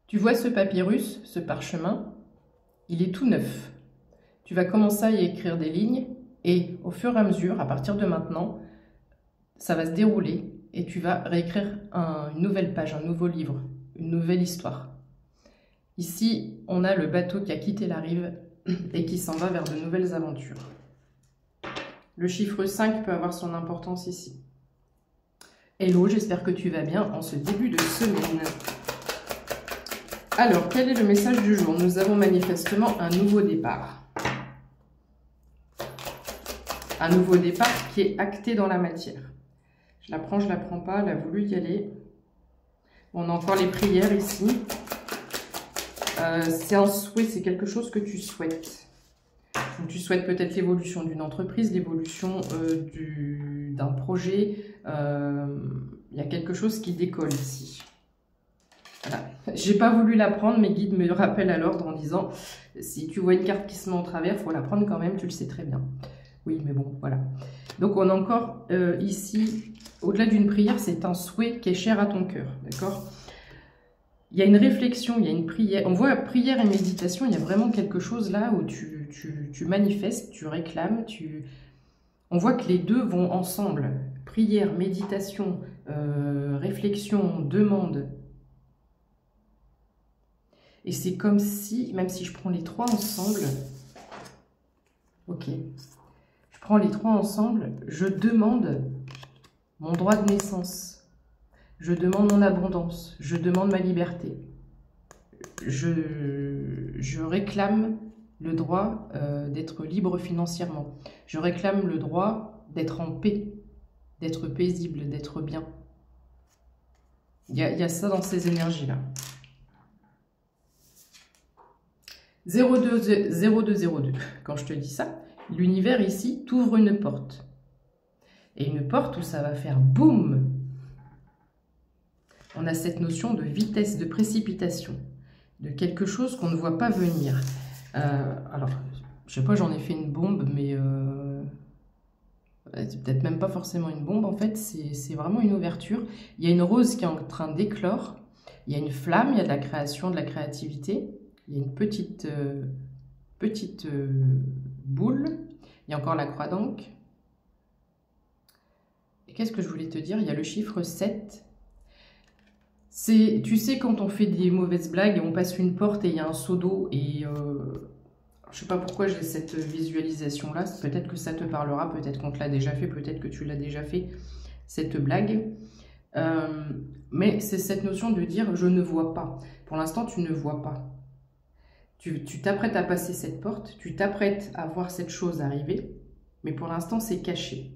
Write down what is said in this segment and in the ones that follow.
Tu vois ce papyrus, ce parchemin, il est tout neuf. Tu vas commencer à y écrire des lignes et au fur et à mesure, à partir de maintenant, ça va se dérouler et tu vas réécrire une nouvelle page, un nouveau livre, une nouvelle histoire. Ici, on a le bateau qui a quitté la rive et qui s'en va vers de nouvelles aventures. Le chiffre 5 peut avoir son importance ici. Hello, j'espère que tu vas bien en ce début de semaine. Alors, quel est le message du jour? Nous avons manifestement un nouveau départ. Un nouveau départ qui est acté dans la matière. Je la prends, je la prends pas, elle a voulu y aller. On a encore les prières ici. C'est un souhait, c'est quelque chose que tu souhaites. Donc, tu souhaites peut-être l'évolution d'une entreprise, l'évolution d'un projet. Il y a quelque chose qui décolle ici. Voilà. J'ai pas voulu la prendre, mes guides me rappellent à l'ordre en disant si tu vois une carte qui se met en travers, il faut la prendre quand même, tu le sais très bien. Oui, mais bon, voilà. Donc on a encore ici, au-delà d'une prière, c'est un souhait qui est cher à ton cœur, d'accord? Il y a une réflexion, il y a une prière. On voit prière et méditation, il y a vraiment quelque chose là où tu manifestes, tu réclames, on voit que les deux vont ensemble. Prière, méditation, réflexion, demande. Et c'est comme si, même si je prends les trois ensemble, ok, je prends les trois ensemble, je demande mon droit de naissance, je demande mon abondance, je demande ma liberté, je réclame le droit d'être libre financièrement, je réclame le droit d'être en paix, d'être paisible, d'être bien. Il y a ça dans ces énergies-là. 0202, quand je te dis ça, l'univers ici t'ouvre une porte. Et une porte où ça va faire boum. On a cette notion de vitesse, de précipitation, de quelque chose qu'on ne voit pas venir. Alors, je sais pas, j'en ai fait une bombe, mais c'est peut-être même pas forcément une bombe, en fait, c'est vraiment une ouverture. Il y a une rose qui est en train d'éclore, il y a une flamme, il y a de la création, de la créativité. Il y a une petite boule. Il y a encore la croix d'encre. Et qu'est-ce que je voulais te dire? Il y a le chiffre 7. Tu sais, quand on fait des mauvaises blagues et on passe une porte et il y a un seau d'eau et... je ne sais pas pourquoi j'ai cette visualisation-là. Peut-être que ça te parlera, peut-être qu'on te l'a déjà fait, peut-être que tu l'as déjà fait, cette blague. Mais c'est cette notion de dire « je ne vois pas ». Pour l'instant, tu ne vois pas. Tu t'apprêtes à passer cette porte, tu t'apprêtes à voir cette chose arriver, mais pour l'instant, c'est caché.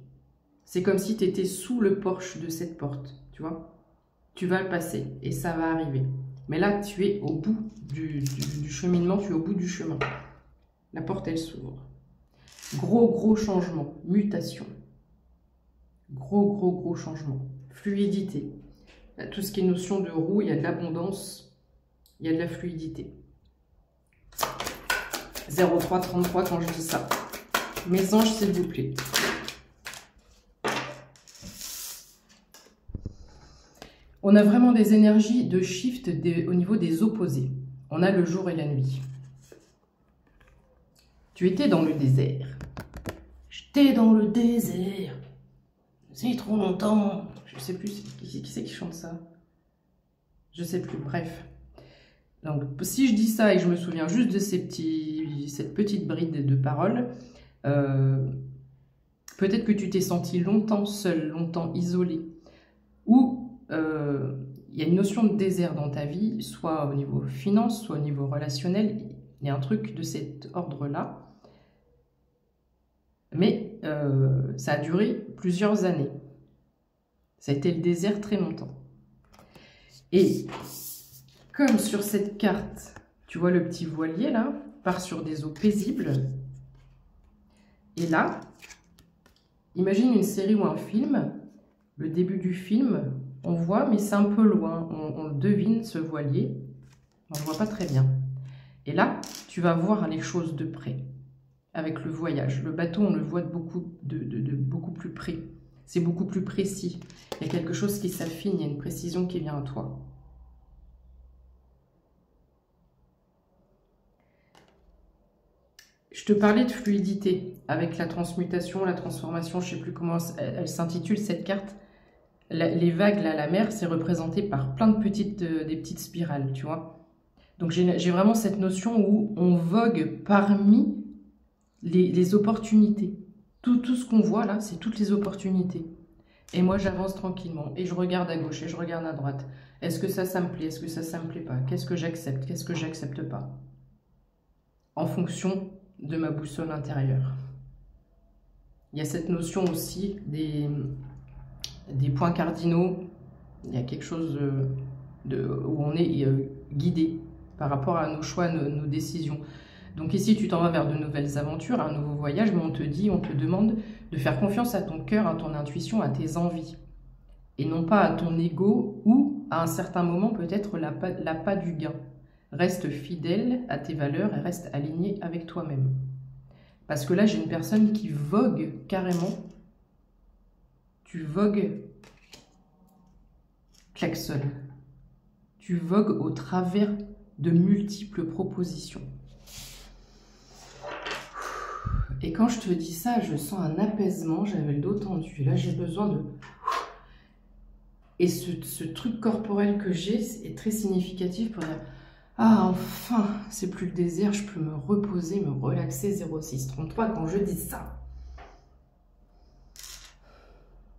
C'est comme si tu étais sous le porche de cette porte, tu vois. Tu vas le passer et ça va arriver. Mais là, tu es au bout du cheminement, tu es au bout du chemin. La porte, elle s'ouvre. Gros changement, mutation. Gros changement. Fluidité. Tout ce qui est notion de roue, il y a de l'abondance, il y a de la fluidité. 0333 quand je dis ça. Mes anges, s'il vous plaît. On a vraiment des énergies de shift au niveau des opposés. On a le jour et la nuit. Tu étais dans le désert. J'étais dans le désert. C'est trop longtemps. Je sais plus, qui c'est qui chante ça? Je sais plus, bref. Donc, si je dis ça et que je me souviens juste de cette petite bride de paroles, peut-être que tu t'es senti longtemps seul, longtemps isolé, ou il y a une notion de désert dans ta vie, soit au niveau finance, soit au niveau relationnel, il y a un truc de cet ordre-là, mais ça a duré plusieurs années. Ça a été le désert très longtemps. Et comme sur cette carte, tu vois le petit voilier là, part sur des eaux paisibles. Et là, imagine une série ou un film. Le début du film, on voit, mais c'est un peu loin. On devine ce voilier. On ne le voit pas très bien. Et là, tu vas voir les choses de près. Avec le voyage. Le bateau, on le voit de beaucoup plus près. C'est beaucoup plus précis. Il y a quelque chose qui s'affine, il y a une précision qui vient à toi. Je te parlais de fluidité avec la transmutation, la transformation, je ne sais plus comment elle s'intitule cette carte. Les vagues, là, la mer, c'est représenté par plein de des petites spirales, tu vois. Donc j'ai vraiment cette notion où on vogue parmi les opportunités. Tout ce qu'on voit là, c'est toutes les opportunités. Et moi, j'avance tranquillement et je regarde à gauche et je regarde à droite. Est-ce que ça me plaît? Est-ce que ça me plaît pas? Qu'est-ce que j'accepte? Qu'est-ce que j'accepte pas? En fonction de ma boussole intérieure. Il y a cette notion aussi des points cardinaux. Il y a quelque chose où on est guidé par rapport à nos choix, nos décisions. Donc ici, tu t'en vas vers de nouvelles aventures, un nouveau voyage, mais on te demande de faire confiance à ton cœur, à ton intuition, à tes envies. Et non pas à ton ego ou, à un certain moment, peut-être l'appât du gain. Reste fidèle à tes valeurs et reste aligné avec toi-même. Parce que là, j'ai une personne qui vogue carrément. Tu vogues klaxon. Tu vogues au travers de multiples propositions. Et quand je te dis ça, je sens un apaisement, j'avais le dos tendu. Là, j'ai besoin de... Et ce truc corporel que j'ai est très significatif pour dire... Ah, enfin, c'est plus le désert, je peux me reposer, me relaxer. 0633, quand je dis ça.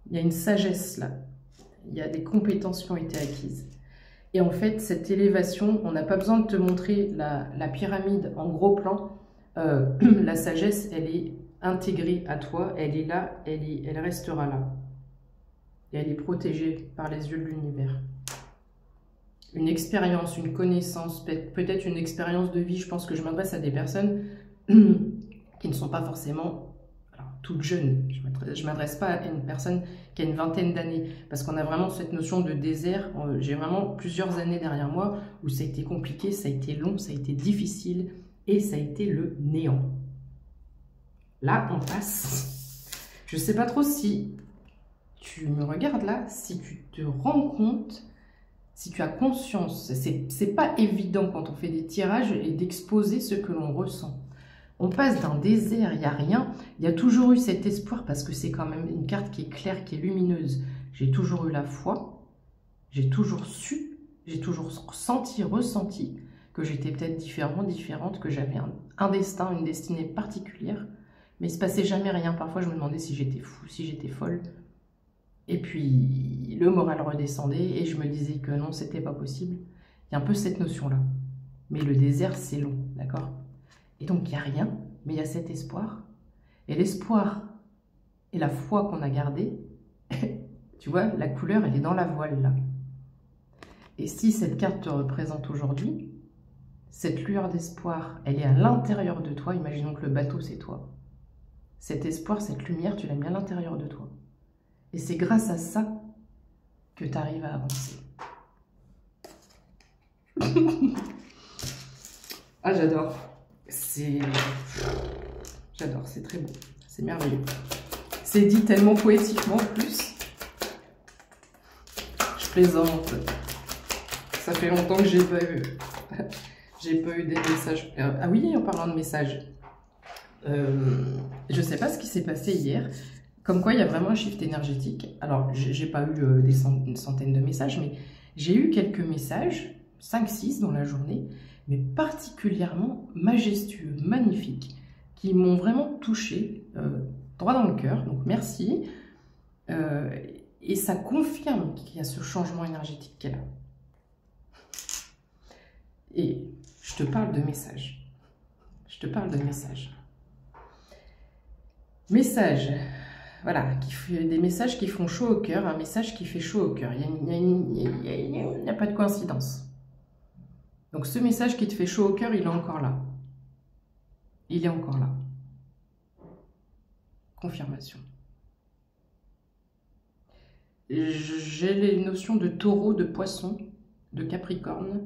Il y a une sagesse là. Il y a des compétences qui ont été acquises. Et en fait, cette élévation, on n'a pas besoin de te montrer la pyramide en gros plan. La sagesse, elle est intégrée à toi, elle est là, elle restera là. Et elle est protégée par les yeux de l'univers. Une expérience, une connaissance, peut-être une expérience de vie. Je pense que je m'adresse à des personnes qui ne sont pas forcément toutes jeunes. Je ne m'adresse pas à une personne qui a une vingtaine d'années, parce qu'on a vraiment cette notion de désert. J'ai vraiment plusieurs années derrière moi où ça a été compliqué, ça a été long, ça a été difficile, et ça a été le néant. Là, on passe. Je ne sais pas trop si tu me regardes là, si tu te rends compte, si tu as conscience. C'est pas évident quand on fait des tirages et d'exposer ce que l'on ressent. On passe d'un désert, il n'y a rien. Il y a toujours eu cet espoir parce que c'est quand même une carte qui est claire, qui est lumineuse. J'ai toujours eu la foi, j'ai toujours su, j'ai toujours senti, ressenti que j'étais peut-être différente, que j'avais un destin, une destinée particulière, mais il ne se passait jamais rien. Parfois, je me demandais si j'étais fou, si j'étais folle. Et puis, le moral redescendait et je me disais que non, c'était pas possible. Il y a un peu cette notion-là. Mais le désert, c'est long, d'accord? Et donc, il n'y a rien, mais il y a cet espoir. Et l'espoir et la foi qu'on a gardée, tu vois, la couleur, elle est dans la voile, là. Et si cette carte te représente aujourd'hui, cette lueur d'espoir, elle est à l'intérieur de toi. Imaginons que le bateau, c'est toi. Cet espoir, cette lumière, tu l'as mis à l'intérieur de toi. Et c'est grâce à ça que tu arrives à avancer. Ah, j'adore. J'adore, c'est très beau. C'est merveilleux. C'est dit tellement poétiquement, en plus. Je plaisante. Ça fait longtemps que j'ai pas eu... J'ai pas eu des messages. Ah oui, en parlant de messages. Je sais pas ce qui s'est passé hier. Comme quoi, il y a vraiment un shift énergétique. Alors, j'ai pas eu une centaine de messages, mais j'ai eu quelques messages, 5-6 dans la journée, mais particulièrement majestueux, magnifiques, qui m'ont vraiment touché droit dans le cœur. Donc, merci. Et ça confirme qu'il y a ce changement énergétique qui est là. Et je te parle de messages. Je te parle de messages. Messages, voilà, des messages qui font chaud au cœur, un message qui fait chaud au cœur. Il n'y a pas de coïncidence. Donc ce message qui te fait chaud au cœur, il est encore là. Il est encore là. Confirmation. J'ai les notions de taureau, de poisson, de capricorne.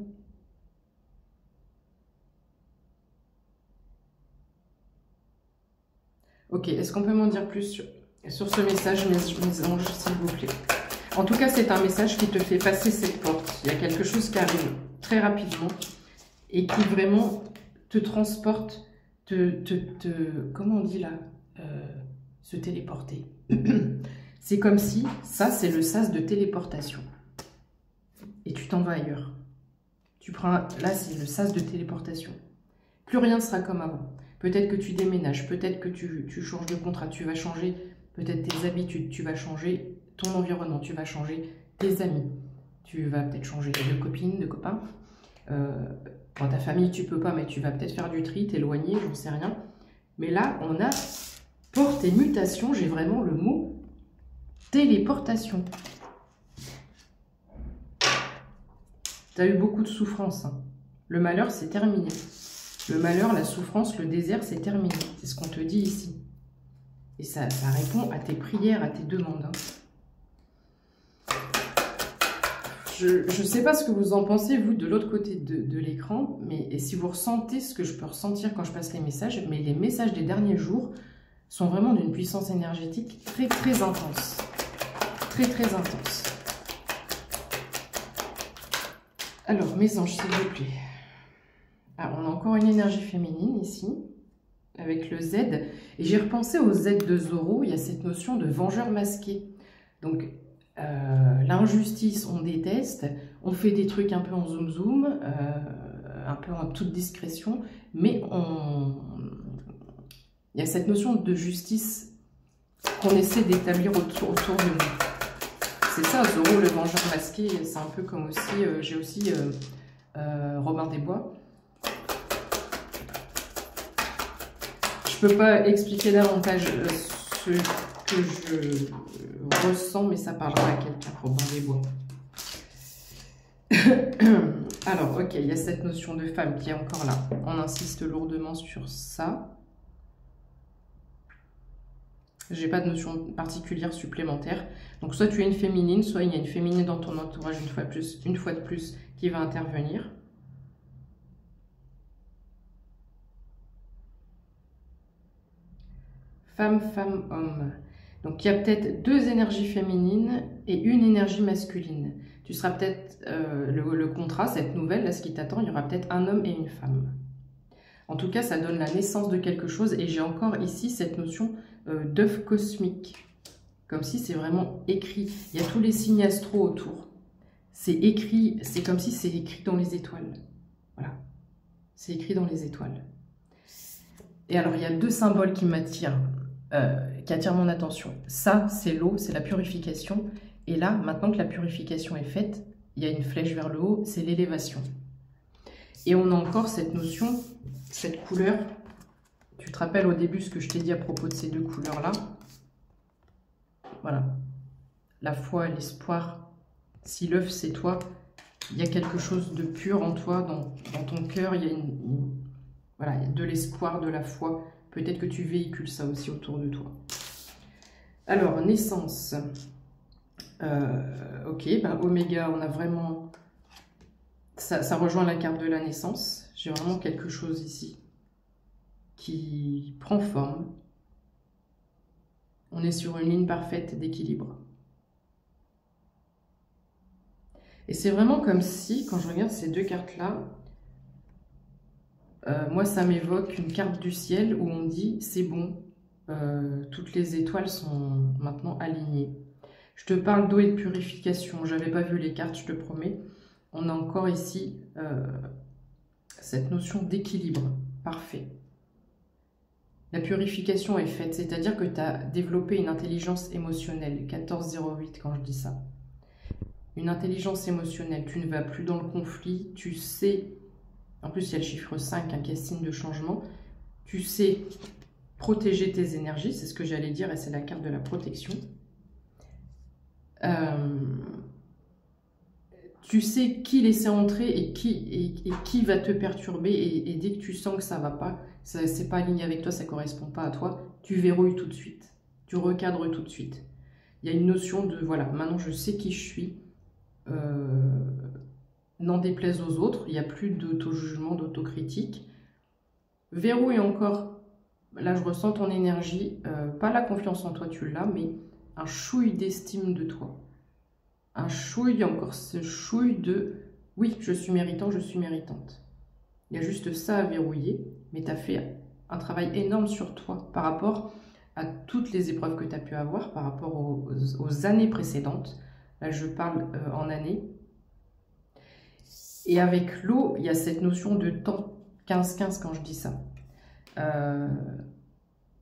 Ok, est-ce qu'on peut m'en dire plus sur ce message, mes anges, s'il vous plaît? En tout cas, c'est un message qui te fait passer cette porte. Il y a quelque chose qui arrive très rapidement et qui vraiment te transporte comment on dit là, se téléporter. C'est comme si, ça c'est le sas de téléportation. Et tu t'en vas ailleurs. Tu prends, là c'est le sas de téléportation. Plus rien ne sera comme avant. Peut-être que tu déménages, peut-être que tu changes de contrat, tu vas changer peut-être tes habitudes, tu vas changer ton environnement, tu vas changer tes amis. Tu vas peut-être changer de copine, de copain. Dans ta famille, tu peux pas, mais tu vas peut-être faire du tri, t'éloigner, j'en sais rien. Mais là, on a porte et mutation, j'ai vraiment le mot téléportation. Tu as eu beaucoup de souffrance. Hein. Le malheur, c'est terminé. Le malheur, la souffrance, le désert, c'est terminé. C'est ce qu'on te dit ici. Et ça répond à tes prières, à tes demandes. Hein. Je ne sais pas ce que vous en pensez, vous, de l'autre côté de l'écran, mais si vous ressentez ce que je peux ressentir quand je passe les messages, mais les messages des derniers jours sont vraiment d'une puissance énergétique très, très intense. Très, très intense. Alors, mes anges, s'il vous plaît. Ah, on a encore une énergie féminine ici, avec le Z. Et j'ai repensé au Z de Zoro, il y a cette notion de vengeur masqué. Donc, l'injustice, on déteste, on fait des trucs un peu en zoom-zoom, un peu en toute discrétion, mais il y a cette notion de justice qu'on essaie d'établir autour de nous. C'est ça, Zoro, le vengeur masqué, c'est un peu comme aussi, j'ai aussi Robin des Bois. Je peux pas expliquer davantage ce que je ressens, mais ça parlera à quelqu'un, Robin des Bois. Alors, ok, il y a cette notion de femme qui est encore là. On insiste lourdement sur ça. J'ai pas de notion particulière supplémentaire. Donc, soit tu es une féminine, soit il y a une féminine dans ton entourage une fois de plus qui va intervenir. Femme, femme, homme. Donc, il y a peut-être deux énergies féminines et une énergie masculine. Tu seras peut-être, le contrat, cette nouvelle, là, ce qui t'attend, il y aura peut-être un homme et une femme. En tout cas, ça donne la naissance de quelque chose. Et j'ai encore ici cette notion d'œuf cosmique. Comme si c'est vraiment écrit. Il y a tous les signes astro autour. C'est écrit, c'est comme si c'est écrit dans les étoiles. Voilà. C'est écrit dans les étoiles. Et alors, il y a deux symboles qui m'attirent. Qui attire mon attention. Ça, c'est l'eau, c'est la purification. Et là, maintenant que la purification est faite, il y a une flèche vers le haut, c'est l'élévation. Et on a encore cette notion, cette couleur. Tu te rappelles au début ce que je t'ai dit à propos de ces deux couleurs-là? Voilà. La foi, l'espoir. Si l'œuf, c'est toi, il y a quelque chose de pur en toi, dans ton cœur, il y a voilà, il y a de l'espoir, de la foi. Peut-être que tu véhicules ça aussi autour de toi. Alors, naissance. Ok, ben, Oméga, on a vraiment... Ça rejoint la carte de la naissance. J'ai vraiment quelque chose ici qui prend forme. On est sur une ligne parfaite d'équilibre. Et c'est vraiment comme si, quand je regarde ces deux cartes-là, moi, ça m'évoque une carte du ciel où on dit « c'est bon, toutes les étoiles sont maintenant alignées ». Je te parle d'eau et de purification. Je n'avais pas vu les cartes, je te promets. On a encore ici cette notion d'équilibre parfait. La purification est faite, c'est-à-dire que tu as développé une intelligence émotionnelle. 1408 quand je dis ça. Une intelligence émotionnelle. Tu ne vas plus dans le conflit, tu sais... En plus, il y a le chiffre 5 hein, qui est signe de changement. Tu sais protéger tes énergies, c'est ce que j'allais dire, et c'est la carte de la protection. Tu sais qui laisser entrer et qui va te perturber. Et dès que tu sens que ça ne va pas, c'est pas aligné avec toi, ça ne correspond pas à toi, tu verrouilles tout de suite. Tu recadres tout de suite. Il y a une notion de, voilà, maintenant je sais qui je suis. N'en déplaise aux autres, il n'y a plus d'auto-jugement, d'autocritique. Verrouille encore, là je ressens ton énergie, pas la confiance en toi, tu l'as, mais un chouille d'estime de toi. Un chouille, encore ce chouille de oui, je suis méritant, je suis méritante. Il y a juste ça à verrouiller, mais tu as fait un travail énorme sur toi par rapport à toutes les épreuves que tu as pu avoir, par rapport aux années précédentes. Là, je parle en années. Et avec l'eau, il y a cette notion de temps, 15-15 quand je dis ça.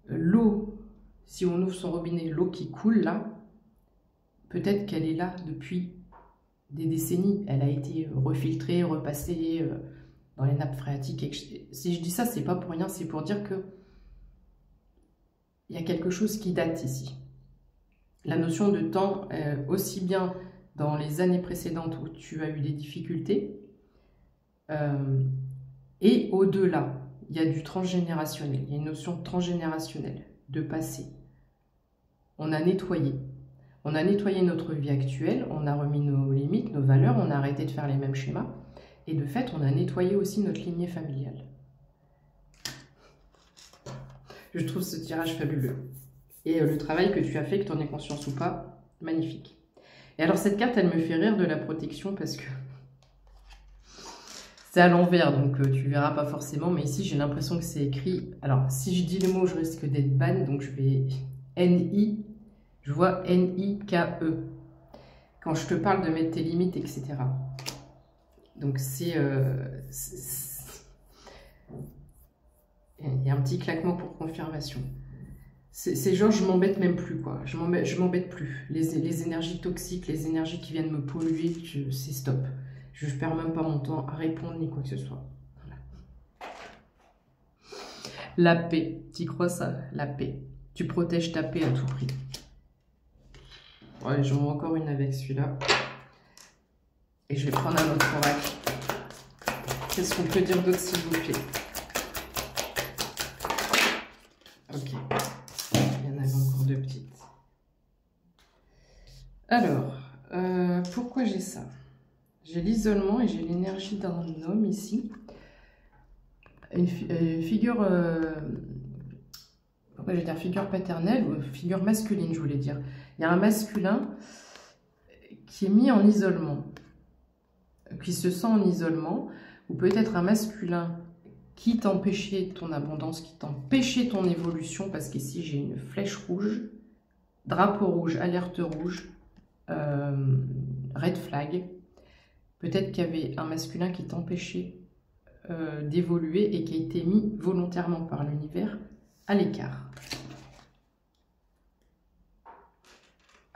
L'eau, si on ouvre son robinet, l'eau qui coule là, peut-être qu'elle est là depuis des décennies. Elle a été refiltrée, repassée dans les nappes phréatiques. Si je dis ça, c'est pas pour rien, c'est pour dire que il y a quelque chose qui date ici. La notion de temps, aussi bien dans les années précédentes où tu as eu des difficultés, et au-delà, il y a du transgénérationnel, il y a une notion transgénérationnelle, de passé. On a nettoyé. On a nettoyé notre vie actuelle, on a remis nos limites, nos valeurs, on a arrêté de faire les mêmes schémas. Et de fait, on a nettoyé aussi notre lignée familiale. Je trouve ce tirage fabuleux. Et le travail que tu as fait, que tu en aies conscience ou pas, magnifique. Et alors cette carte, elle me fait rire de la protection parce que c'est à l'envers, donc tu verras pas forcément. Mais ici, j'ai l'impression que c'est écrit... Alors, si je dis les mots, je risque d'être ban, donc je vais... N-I... Je vois N-I-K-E. Quand je te parle de mettre tes limites, etc. Donc c'est... Il y a un petit claquement pour confirmation. C'est genre, je m'embête même plus, quoi. Je m'embête plus. Les énergies toxiques, les énergies qui viennent me polluer, c'est stop. Je ne perds même pas mon temps à répondre ni quoi que ce soit. Voilà. La paix. Tu crois ça? La paix. Tu protèges ta paix à tout prix. Ouais, j'en vois encore une avec celui-là. Et je vais prendre un autre oracle. Qu'est-ce qu'on peut dire d'autre, s'il vous plaît? Ok. Il y en avait encore deux petites. Alors, pourquoi j'ai ça? J'ai l'isolement et j'ai l'énergie d'un homme ici. Une figure... pourquoi je vais dire figure paternelle ou figure masculine, je voulais dire. Il y a un masculin qui est mis en isolement, qui se sent en isolement, ou peut-être un masculin qui t'empêchait ton abondance, qui t'empêchait ton évolution, parce qu'ici j'ai une flèche rouge, drapeau rouge, alerte rouge, red flag. Peut-être qu'il y avait un masculin qui t'empêchait d'évoluer et qui a été mis volontairement par l'univers à l'écart.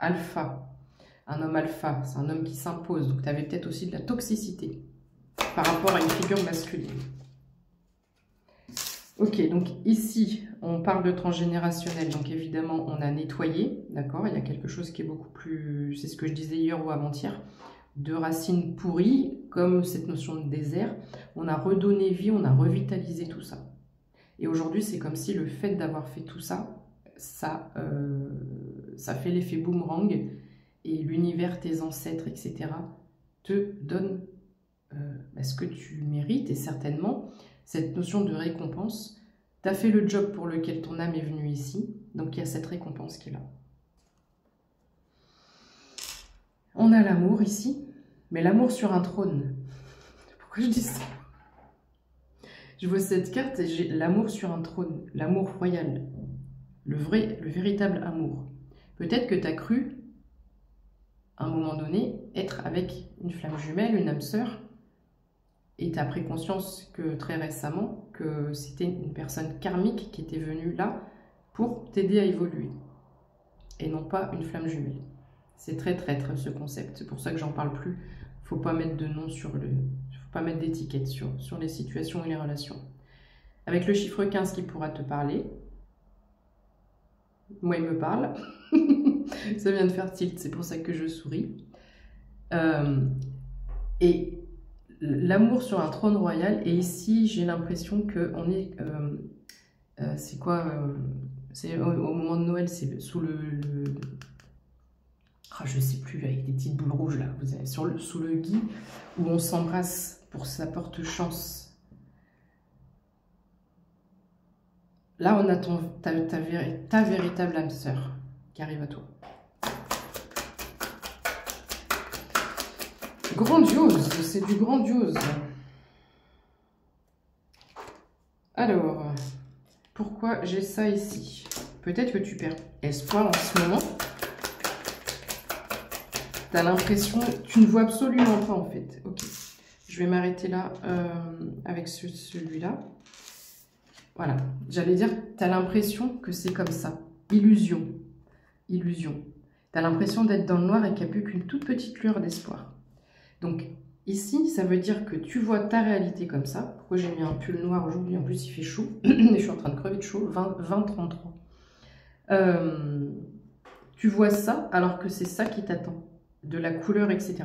Alpha, un homme alpha, c'est un homme qui s'impose, donc tu avais peut-être aussi de la toxicité par rapport à une figure masculine. Ok, donc ici, on parle de transgénérationnel, donc évidemment, on a nettoyé, d'accord? Il y a quelque chose qui est beaucoup plus, c'est ce que je disais hier ou avant-hier, de racines pourries, comme cette notion de désert. On a redonné vie, on a revitalisé tout ça. Et aujourd'hui, c'est comme si le fait d'avoir fait tout ça, ça fait l'effet boomerang, et l'univers, tes ancêtres, etc., te donnent ce que tu mérites, et certainement, cette notion de récompense. Tu as fait le job pour lequel ton âme est venue ici, donc il y a cette récompense qui est là. On a l'amour ici, mais l'amour sur un trône. Pourquoi je dis ça? Je vois cette carte et j'ai l'amour sur un trône, l'amour royal, le véritable amour. Peut-être que tu as cru, à un moment donné, être avec une flamme jumelle, une âme sœur, et tu as pris conscience que très récemment, que c'était une personne karmique qui était venue là pour t'aider à évoluer, et non pas une flamme jumelle. C'est très traître ce concept, c'est pour ça que j'en parle plus. Faut pas mettre de nom sur le... faut pas mettre d'étiquette sur les situations et les relations. Avec le chiffre 15 qui pourra te parler, moi il me parle, ça vient de faire tilt, c'est pour ça que je souris. Et l'amour sur un trône royal, et ici j'ai l'impression qu'on est... c'est quoi c'est au moment de Noël, c'est sous le ah, je sais plus, avec des petites boules rouges là, vous avez, sous le gui, où on s'embrasse pour que ça porte chance. Là, on a ta véritable âme sœur qui arrive à toi. Grandiose, c'est du grandiose. Alors, pourquoi j'ai ça ici? Peut-être que tu perds espoir en ce moment. Tu as l'impression... Tu ne vois absolument pas, en fait. Ok. Je vais m'arrêter là avec celui-là. Voilà. J'allais dire, tu as l'impression que c'est comme ça. Illusion. Illusion. Tu as l'impression d'être dans le noir et qu'il n'y a plus qu'une toute petite lueur d'espoir. Donc, ici, ça veut dire que tu vois ta réalité comme ça. Pourquoi j'ai mis un pull noir aujourd'hui? En plus, il fait chaud. Et je suis en train de crever de chaud. 20-33. Tu vois ça alors que c'est ça qui t'attend. De la couleur, etc.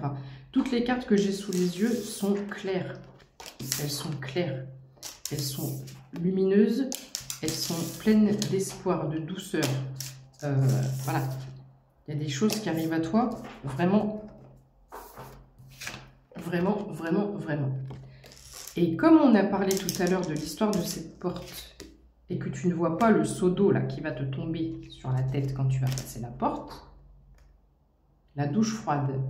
Toutes les cartes que j'ai sous les yeux sont claires. Elles sont claires. Elles sont lumineuses. Elles sont pleines d'espoir, de douceur. Voilà. Il y a des choses qui arrivent à toi vraiment... Vraiment, vraiment, vraiment. Et comme on a parlé tout à l'heure de l'histoire de cette porte, et que tu ne vois pas le seau d'eau là qui va te tomber sur la tête quand tu vas passer la porte, la douche froide.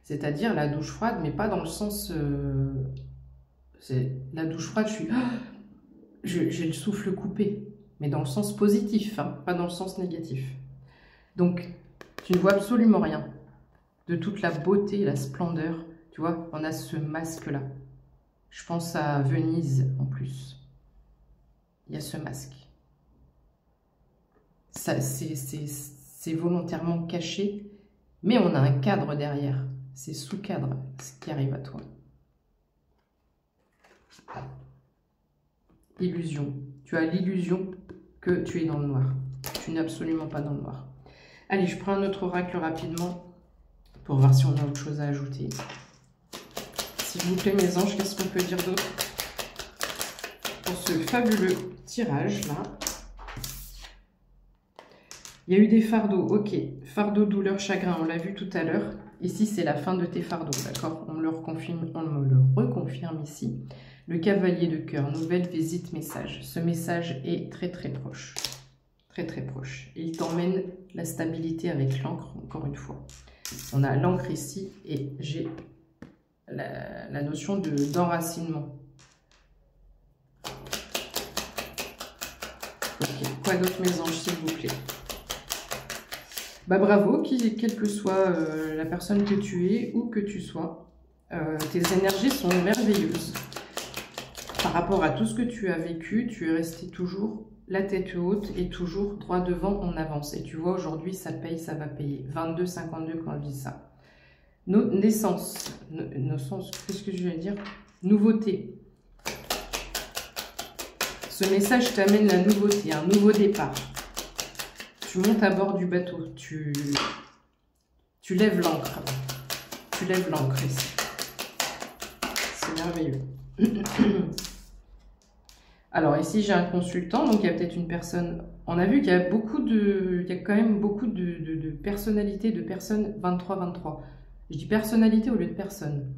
C'est-à-dire la douche froide, mais pas dans le sens... la douche froide, j'ai le souffle coupé, mais dans le sens positif, hein, pas dans le sens négatif. Donc, tu ne vois absolument rien de toute la beauté, la splendeur. Tu vois, on a ce masque-là. Je pense à Venise, en plus. Il y a ce masque. C'est volontairement caché, mais on a un cadre derrière. C'est sous cadre ce qui arrive à toi. Illusion. Tu as l'illusion que tu es dans le noir. Tu n'es absolument pas dans le noir. Allez, je prends un autre oracle rapidement pour voir si on a autre chose à ajouter. S'il vous plaît, mes anges, qu'est-ce qu'on peut dire d'autre pour ce fabuleux tirage-là? Il y a eu des fardeaux, ok. Fardeau, douleur, chagrin, on l'a vu tout à l'heure. Ici, c'est la fin de tes fardeaux, d'accord? On me le reconfirme ici. Le cavalier de cœur, nouvelle visite, message. Ce message est très très proche. Très très proche. Et il t'emmène la stabilité avec l'encre, encore une fois. On a l'encre ici et j'ai la notion d'enracinement. Ok, quoi d'autre, mes anges, s'il vous plaît? Bah bravo, quelle que soit la personne que tu es ou que tu sois, tes énergies sont merveilleuses. Par rapport à tout ce que tu as vécu, tu es resté toujours la tête haute et toujours droit devant, on avance. Et tu vois, aujourd'hui, ça paye, ça va payer. 22-52 quand je dis ça. Naissance, qu'est-ce que je vais dire? Nouveauté. Ce message t'amène la nouveauté, un nouveau départ. Tu montes à bord du bateau, tu lèves l'ancre. Tu lèves l'ancre ici. C'est merveilleux. Alors ici j'ai un consultant, donc il y a peut-être une personne. On a vu qu'il y a quand même beaucoup de personnalités, de personnes 23-23. Je dis personnalité au lieu de personnes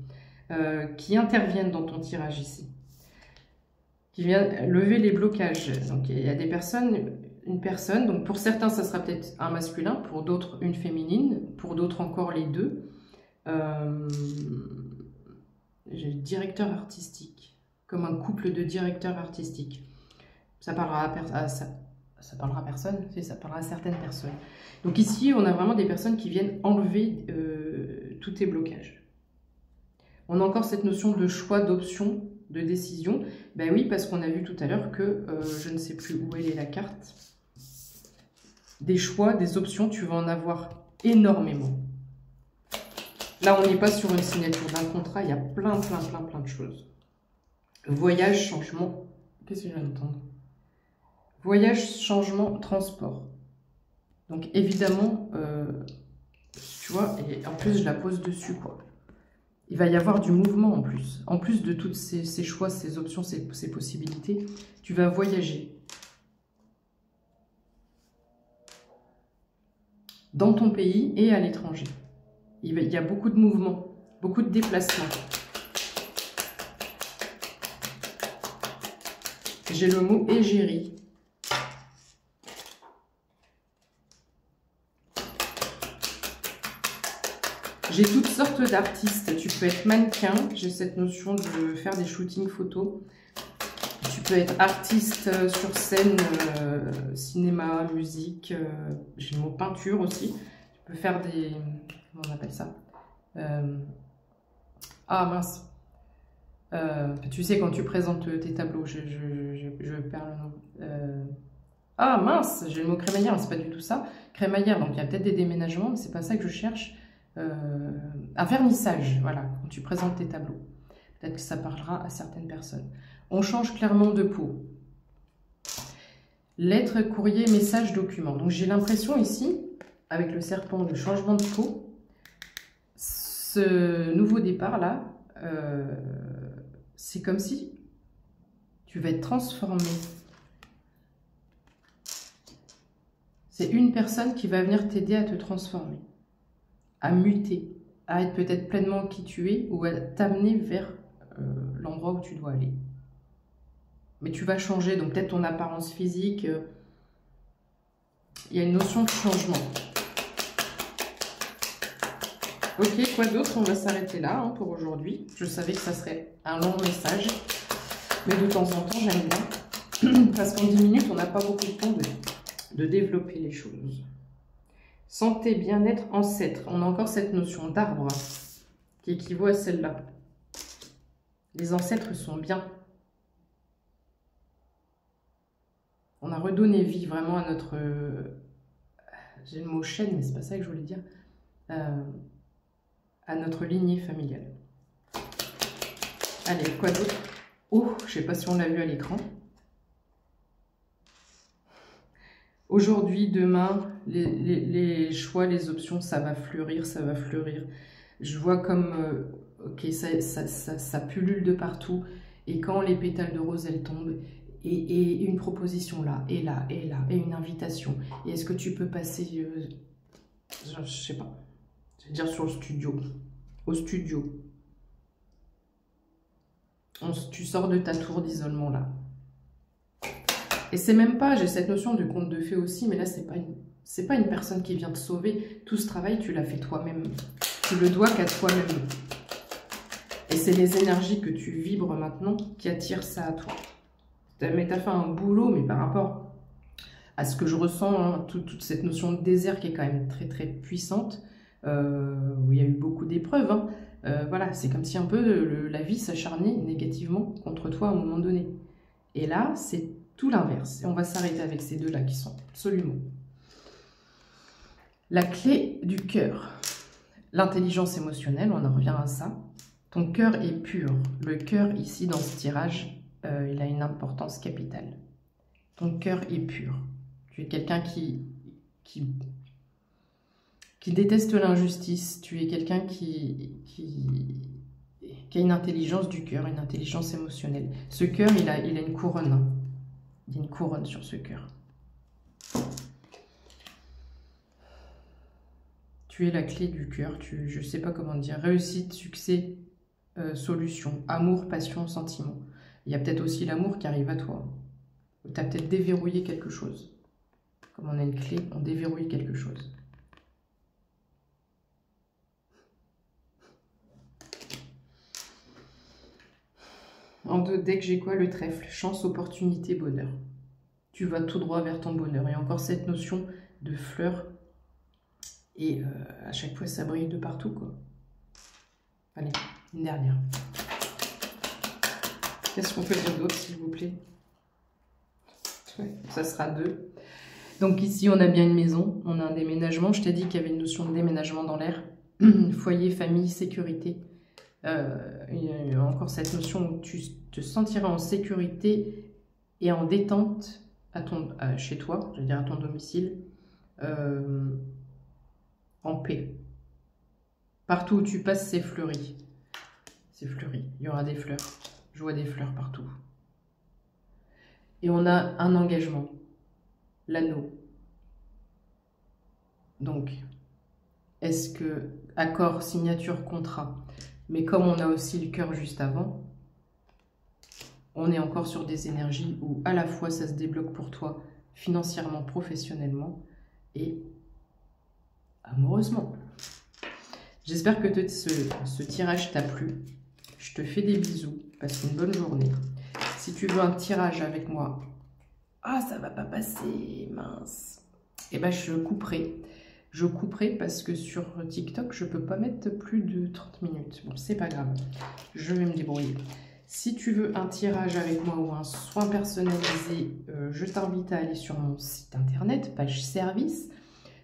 qui interviennent dans ton tirage ici, qui vient lever les blocages. Donc il y a des personnes, une personne. Donc pour certains ça sera peut-être un masculin, pour d'autres une féminine, pour d'autres encore les deux. J'ai le directeur artistique, comme un couple de directeurs artistiques. Ça parlera à ça parlera à personne, ça parlera à certaines personnes. Donc ici, on a vraiment des personnes qui viennent enlever tous tes blocages. On a encore cette notion de choix, d'option, de décision. Ben oui, parce qu'on a vu tout à l'heure que, je ne sais plus où elle est la carte, des choix, des options, tu vas en avoir énormément. Là, on n'est pas sur une signature d'un contrat, il y a plein de choses. Voyage, changement, qu'est-ce que je viens d'entendre? Voyage, changement, transport. Donc évidemment, tu vois, et en plus je la pose dessus, quoi. Il va y avoir du mouvement en plus. En plus de toutes ces choix, ces options, ces possibilités, tu vas voyager. Dans ton pays et à l'étranger. Il y a beaucoup de mouvements, beaucoup de déplacements. J'ai le mot égérie. J'ai toutes sortes d'artistes. Tu peux être mannequin. J'ai cette notion de faire des shootings photos. Tu peux être artiste sur scène, cinéma, musique, j'ai le mot peinture aussi. Tu peux faire des... Comment on appelle ça? Ah mince. Tu sais, quand tu présentes tes tableaux, je perds le nom. Ah mince, j'ai le mot crémaillère, mais c'est pas du tout ça. Crémaillère, donc il y a peut-être des déménagements, mais c'est pas ça que je cherche. Un vernissage, voilà, quand tu présentes tes tableaux. Peut-être que ça parlera à certaines personnes. On change clairement de peau. Lettre, courrier, message, document. Donc j'ai l'impression ici, avec le serpent, le changement de peau, ce nouveau départ là, c'est comme si tu vas être transformé. C'est une personne qui va venir t'aider à te transformer, à muter, à être peut-être pleinement qui tu es ou à t'amener vers l'endroit où tu dois aller. Mais tu vas changer, donc peut-être ton apparence physique. Il y a une notion de changement. Ok, quoi d'autre? On va s'arrêter là hein, pour aujourd'hui. Je savais que ça serait un long message. Mais de temps en temps, j'aime bien. Parce qu'en 10 minutes, on n'a pas beaucoup de temps de développer les choses. Santé, bien-être, ancêtre. On a encore cette notion d'arbre qui équivaut à celle-là. Les ancêtres sont bien. On a redonné vie vraiment à notre... j'ai le mot chaîne, mais c'est pas ça que je voulais dire. À notre lignée familiale. Allez, quoi d'autre? Oh, je sais pas si on l'a vu à l'écran. Aujourd'hui, demain, les choix, les options, ça va fleurir, ça va fleurir. Je vois comme, ok, ça pullule de partout. Et quand les pétales de rose, elles tombent, et une proposition là, et là, et là, et une invitation. Et est-ce que tu peux passer, je sais pas, je vais dire sur le studio, au studio. Tu sors de ta tour d'isolement là. Et c'est même pas, j'ai cette notion de conte de fées aussi, mais là c'est pas une personne qui vient te sauver. Tout ce travail, tu l'as fait toi-même. Tu le dois qu'à toi-même. Et c'est les énergies que tu vibres maintenant qui attirent ça à toi. Mais tu as fait un boulot, mais par rapport à ce que je ressens, hein, toute cette notion de désert qui est quand même très très puissante, où il y a eu beaucoup d'épreuves, hein. Voilà, c'est comme si un peu la vie s'acharnait négativement contre toi à un moment donné. Et là, c'est tout l'inverse. Et on va s'arrêter avec ces deux-là qui sont absolument. La clé du cœur. L'intelligence émotionnelle, on en revient à ça. Ton cœur est pur. Le cœur, ici, dans ce tirage, il a une importance capitale. Ton cœur est pur. Tu es quelqu'un qui déteste l'injustice. Tu es quelqu'un qui a une intelligence du cœur, une intelligence émotionnelle. Ce cœur, il a une couronne. Hein. Il y a une couronne sur ce cœur. Tu es la clé du cœur. Je ne sais pas comment dire. Réussite, succès, solution, amour, passion, sentiment. Il y a peut-être aussi l'amour qui arrive à toi. Tu as peut-être déverrouillé quelque chose. Comme on a une clé, on déverrouille quelque chose. En deux decks, j'ai quoi? Le trèfle. Chance, opportunité, bonheur. Tu vas tout droit vers ton bonheur. Et encore cette notion de fleur. Et à chaque fois, ça brille de partout, quoi. Allez, une dernière. Qu'est-ce qu'on peut dire d'autre, s'il vous plaît? Ouais, ça sera 2. Donc ici, on a bien une maison. On a un déménagement. Je t'ai dit qu'il y avait une notion de déménagement dans l'air. Foyer, famille, sécurité. Il y a encore cette notion où tu te sentiras en sécurité et en détente chez toi, je veux dire à ton domicile, en paix. Partout où tu passes, c'est fleuri. C'est fleuri. Il y aura des fleurs. Je vois des fleurs partout. Et on a un engagement. L'anneau. Donc, est-ce que accord, signature, contrat? Mais comme on a aussi le cœur juste avant, on est encore sur des énergies où à la fois ça se débloque pour toi financièrement, professionnellement et amoureusement. J'espère que ce tirage t'a plu. Je te fais des bisous. Passe une bonne journée. Si tu veux un tirage avec moi, ah, ça va pas passer, mince. Eh ben, je couperai. Je couperai parce que sur TikTok, je peux pas mettre plus de 30 minutes. Bon, c'est pas grave. Je vais me débrouiller. Si tu veux un tirage avec moi ou un soin personnalisé, je t'invite à aller sur mon site internet, page service.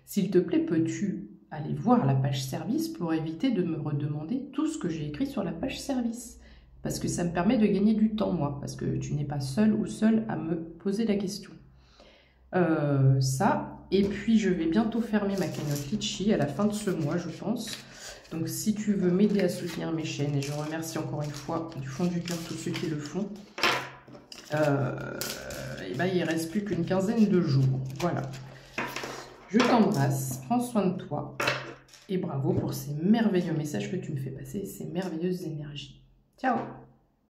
S'il te plaît, peux-tu aller voir la page service pour éviter de me redemander tout ce que j'ai écrit sur la page service? Parce que ça me permet de gagner du temps, moi, parce que tu n'es pas seul ou seule à me poser la question. Ça, et puis je vais bientôt fermer ma cagnotte Litchi à la fin de ce mois, je pense. Donc si tu veux m'aider à soutenir mes chaînes, et je remercie encore une fois du fond du cœur tous ceux qui le font, et ben, il ne reste plus qu'une quinzaine de jours. Voilà. Je t'embrasse, prends soin de toi, et bravo pour ces merveilleux messages que tu me fais passer, ces merveilleuses énergies. Ciao!